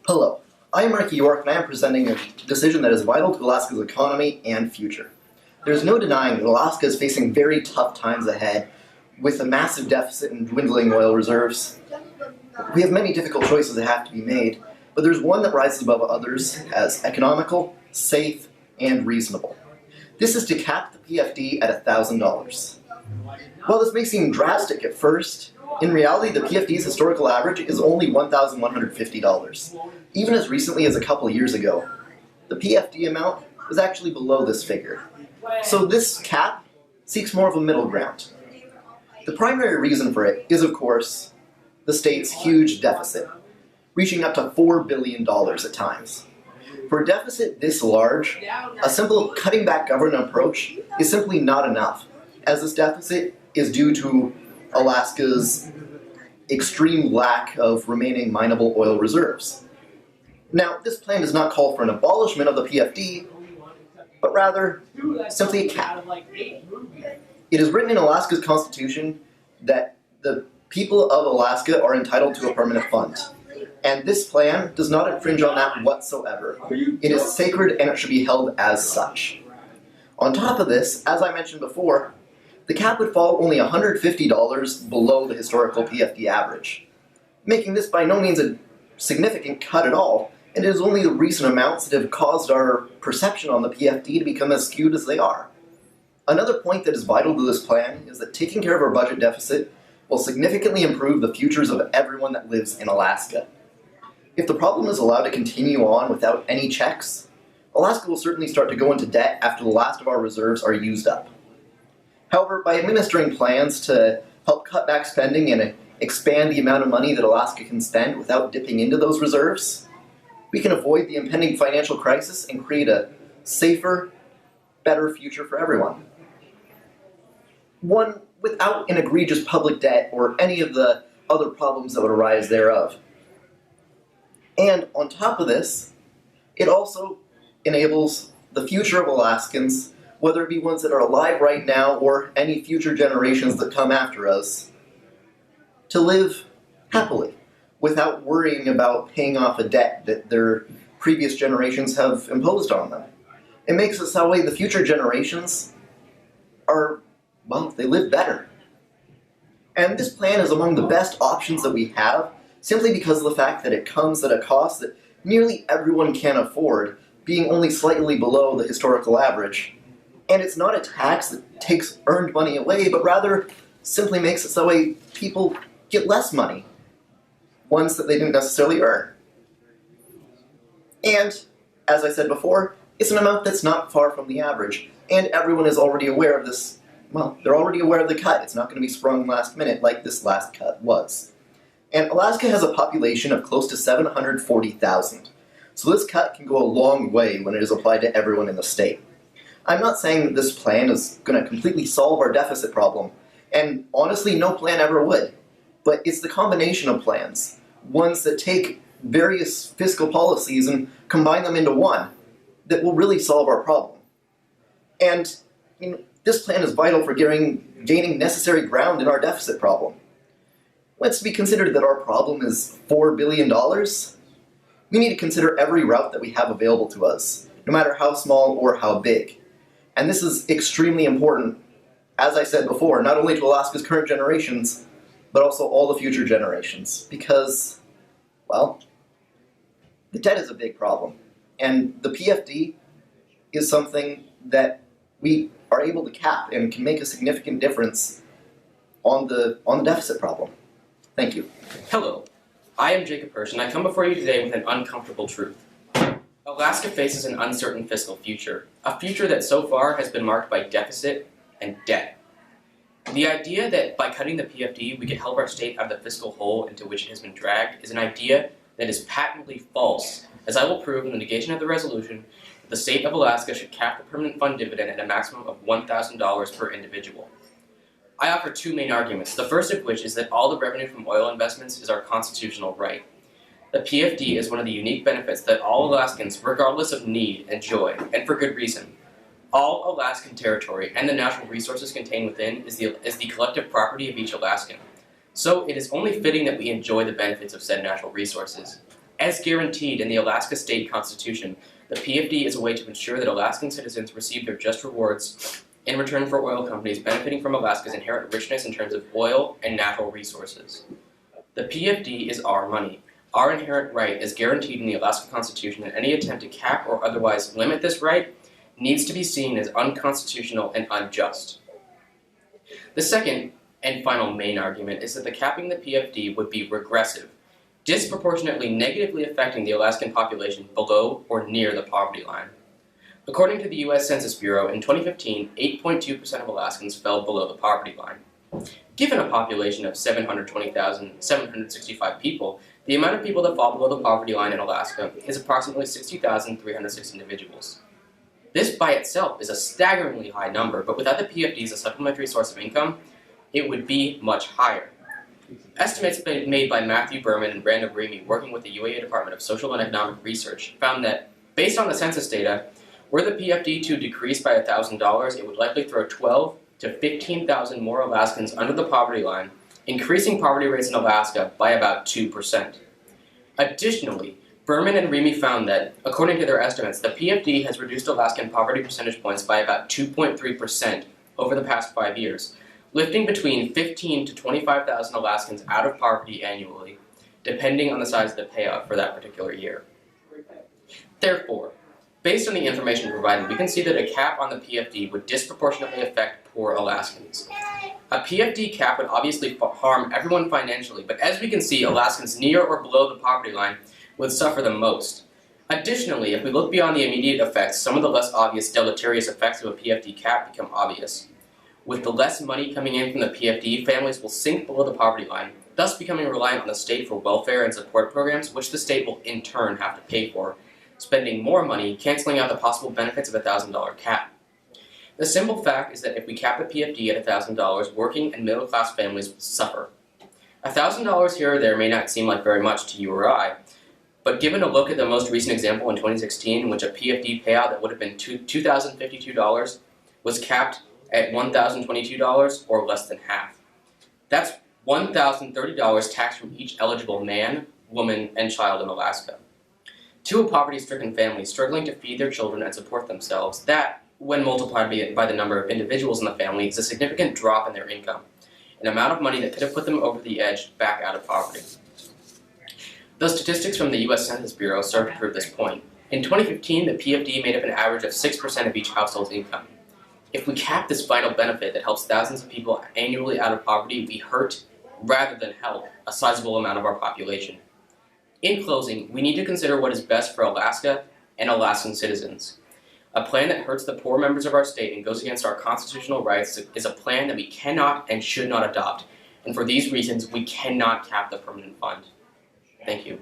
Hello, I am Ricky York and I am presenting a decision that is vital to Alaska's economy and future. There's no denying that Alaska is facing very tough times ahead with a massive deficit and dwindling oil reserves. We have many difficult choices that have to be made, but there's one that rises above others as economical, safe, and reasonable. This is to cap the PFD at $1,000. While this may seem drastic at first, in reality the PFD's historical average is only $1,150. Even as recently as a couple years ago, the PFD amount was actually below this figure. So this cap seeks more of a middle ground. The primary reason for it is, of course, the state's huge deficit, reaching up to $4 billion at times. For a deficit this large, a simple cutting back government approach is simply not enough, as this deficit is due to Alaska's extreme lack of remaining mineable oil reserves. Now, this plan does not call for an abolishment of the PFD, but rather simply a cap. It is written in Alaska's constitution that the people of Alaska are entitled to a permanent fund, and this plan does not infringe on that whatsoever. It is sacred and it should be held as such. On top of this, as I mentioned before, the cap would fall only $150 below the historical PFD average, making this by no means a significant cut at all, and it is only the recent amounts that have caused our perception on the PFD to become as skewed as they are. Another point that is vital to this plan is that taking care of our budget deficit will significantly improve the futures of everyone that lives in Alaska. If the problem is allowed to continue on without any checks, Alaska will certainly start to go into debt after the last of our reserves are used up. However, by administering plans to help cut back spending and expand the amount of money that Alaska can spend without dipping into those reserves, we can avoid the impending financial crisis and create a safer, better future for everyone. One without an egregious public debt or any of the other problems that would arise thereof. And on top of this, it also enables the future of Alaskans, whether it be ones that are alive right now or any future generations that come after us, to live happily without worrying about paying off a debt that their previous generations have imposed on them. It makes it that way the future generations are, well, they live better. And this plan is among the best options that we have, simply because of the fact that it comes at a cost that nearly everyone can afford, being only slightly below the historical average. And it's not a tax that takes earned money away, but rather simply makes it so that way people get less money, ones that they didn't necessarily earn. And, as I said before, it's an amount that's not far from the average, and everyone is already aware of this. Well, they're already aware of the cut. It's not going to be sprung last minute like this last cut was. And Alaska has a population of close to 740,000, so this cut can go a long way when it is applied to everyone in the state. I'm not saying that this plan is going to completely solve our deficit problem, and honestly, no plan ever would. But it's the combination of plans, ones that take various fiscal policies and combine them into one, that will really solve our problem. And this plan is vital for gaining necessary ground in our deficit problem. Let's be considered that our problem is $4 billion. We need to consider every route that we have available to us, no matter how small or how big. And this is extremely important, as I said before, not only to Alaska's current generations, but also all the future generations. Because, well, the debt is a big problem. And the PFD is something that we are able to cap and can make a significant difference on the deficit problem. Thank you. Hello, I am Jacob Hersh, and I come before you today with an uncomfortable truth. Alaska faces an uncertain fiscal future, a future that so far has been marked by deficit and debt. The idea that by cutting the PFD we could help our state out of the fiscal hole into which it has been dragged is an idea that is patently false, as I will prove in the negation of the resolution that the state of Alaska should cap the permanent fund dividend at a maximum of $1,000 per individual. I offer two main arguments, the first of which is that all the revenue from oil investments is our constitutional right. The PFD is one of the unique benefits that all Alaskans, regardless of need, enjoy, and for good reason. All Alaskan territory and the natural resources contained within is the collective property of each Alaskan. So it is only fitting that we enjoy the benefits of said natural resources. As guaranteed in the Alaska State Constitution, the PFD is a way to ensure that Alaskan citizens receive their just rewards in return for oil companies benefiting from Alaska's inherent richness in terms of oil and natural resources. The PFD is our money. Our inherent right is guaranteed in the Alaska Constitution, and any attempt to cap or otherwise limit this right needs to be seen as unconstitutional and unjust. The second and final main argument is that the capping the PFD would be regressive, disproportionately negatively affecting the Alaskan population below or near the poverty line. According to the U.S. Census Bureau, in 2015, 8.2% of Alaskans fell below the poverty line. Given a population of 720,765 people, the amount of people that fall below the poverty line in Alaska is approximately 60,306 individuals. This by itself is a staggeringly high number, but without the PFD as a supplementary source of income, it would be much higher. Estimates made by Matthew Berman and Brandon Remy, working with the UAA Department of Social and Economic Research, found that, based on the census data, were the PFD to decrease by $1,000, it would likely throw 12 to 15,000 more Alaskans under the poverty line, increasing poverty rates in Alaska by about 2%. Additionally, Berman and Remy found that, according to their estimates, the PFD has reduced Alaskan poverty percentage points by about 2.3% over the past 5 years, lifting between 15 to 25,000 Alaskans out of poverty annually, depending on the size of the payout for that particular year. Therefore, based on the information provided, we can see that a cap on the PFD would disproportionately affect poor Alaskans. A PFD cap would obviously harm everyone financially, but as we can see, Alaskans near or below the poverty line would suffer the most. Additionally, if we look beyond the immediate effects, some of the less obvious deleterious effects of a PFD cap become obvious. With the less money coming in from the PFD, families will sink below the poverty line, thus becoming reliant on the state for welfare and support programs, which the state will in turn have to pay for, spending more money, canceling out the possible benefits of a $1,000 cap. The simple fact is that if we cap the PFD at $1,000, working and middle-class families will suffer. $1,000 here or there may not seem like very much to you or I, but given a look at the most recent example in 2016, in which a PFD payout that would have been $2,052 was capped at $1,022, or less than half. That's $1,030 taxed from each eligible man, woman, and child in Alaska. To a poverty-stricken family struggling to feed their children and support themselves, that, when multiplied by the number of individuals in the family, is a significant drop in their income, an amount of money that could have put them over the edge back out of poverty. The statistics from the U.S. Census Bureau serve to prove this point. In 2015, the PFD made up an average of 6% of each household's income. If we cap this vital benefit that helps thousands of people annually out of poverty, we hurt, rather than help, a sizable amount of our population. In closing, we need to consider what is best for Alaska and Alaskan citizens. A plan that hurts the poor members of our state and goes against our constitutional rights is a plan that we cannot and should not adopt, and for these reasons, we cannot cap the permanent fund. Thank you.